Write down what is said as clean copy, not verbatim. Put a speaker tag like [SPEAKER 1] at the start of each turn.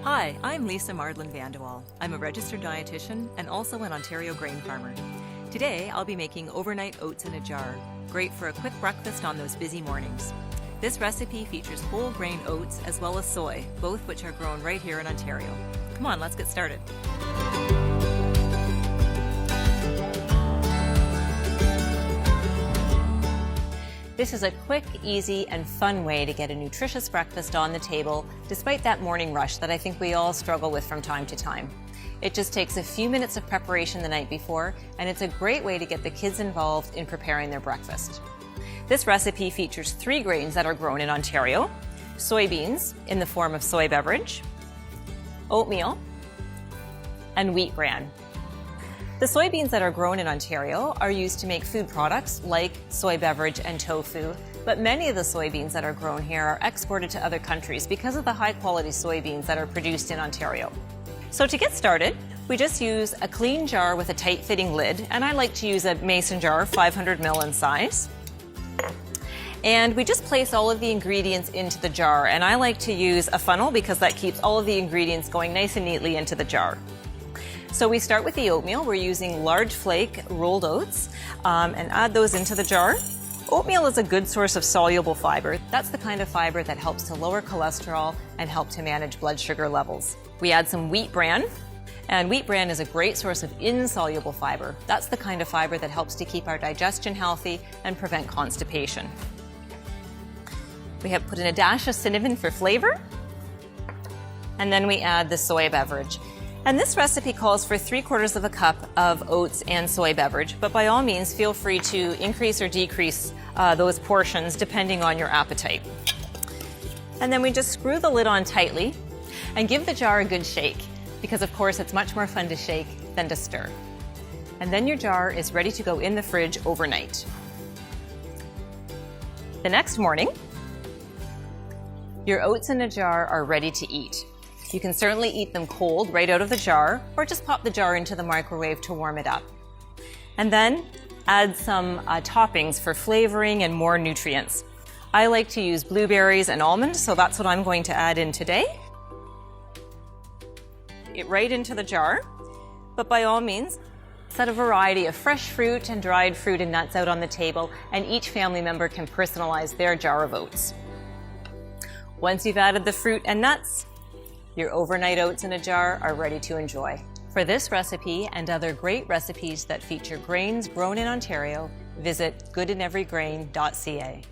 [SPEAKER 1] Hi, I'm Lisa Mardlin Vandewalle. I'm a registered dietitian and also an Ontario grain farmer. Today, I'll be making overnight oats in a jar, great for a quick breakfast on those busy mornings. This recipe features whole grain oats as well as soy, both which are grown right here in Ontario. Come on, let's get started. This is a quick, easy, and fun way to get a nutritious breakfast on the table, despite that morning rush that I think we all struggle with from time to time. It just takes a few minutes of preparation the night before, and it's a great way to get the kids involved in preparing their breakfast. This recipe features 3 grains that are grown in Ontario: soybeans in the form of soy beverage, oatmeal, and wheat bran. The soybeans that are grown in Ontario are used to make food products like soy beverage and tofu, but many of the soybeans that are grown here are exported to other countries because of the high-quality soybeans that are produced in Ontario. So to get started, we just use a clean jar with a tight-fitting lid, and I like to use a mason jar, 500 ml in size. And we just place all of the ingredients into the jar, and I like to use a funnel because that keeps all of the ingredients going nice and neatly into the jar. So we start with the oatmeal. We're using large flake rolled oats and add those into the jar. Oatmeal is a good source of soluble fiber. That's the kind of fiber that helps to lower cholesterol and help to manage blood sugar levels. We add some wheat bran, and wheat bran is a great source of insoluble fiber. That's the kind of fiber that helps to keep our digestion healthy and prevent constipation. We have put in a dash of cinnamon for flavor, and then we add the soy beverage. And this recipe calls for 3/4 of a cup of oats and soy beverage, but by all means feel free to increase or decrease those portions depending on your appetite. And then we just screw the lid on tightly and give the jar a good shake, because of course it's much more fun to shake than to stir. And then your jar is ready to go in the fridge overnight. The next morning, your oats in a jar are ready to eat. You can certainly eat them cold right out of the jar, or just pop the jar into the microwave to warm it up. And then add some toppings for flavoring and more nutrients. I like to use blueberries and almonds, so that's what I'm going to add in today. Get right into the jar, but by all means, set a variety of fresh fruit and dried fruit and nuts out on the table, and each family member can personalize their jar of oats. Once you've added the fruit and nuts, your overnight oats in a jar are ready to enjoy. For this recipe and other great recipes that feature grains grown in Ontario, visit goodineverygrain.ca.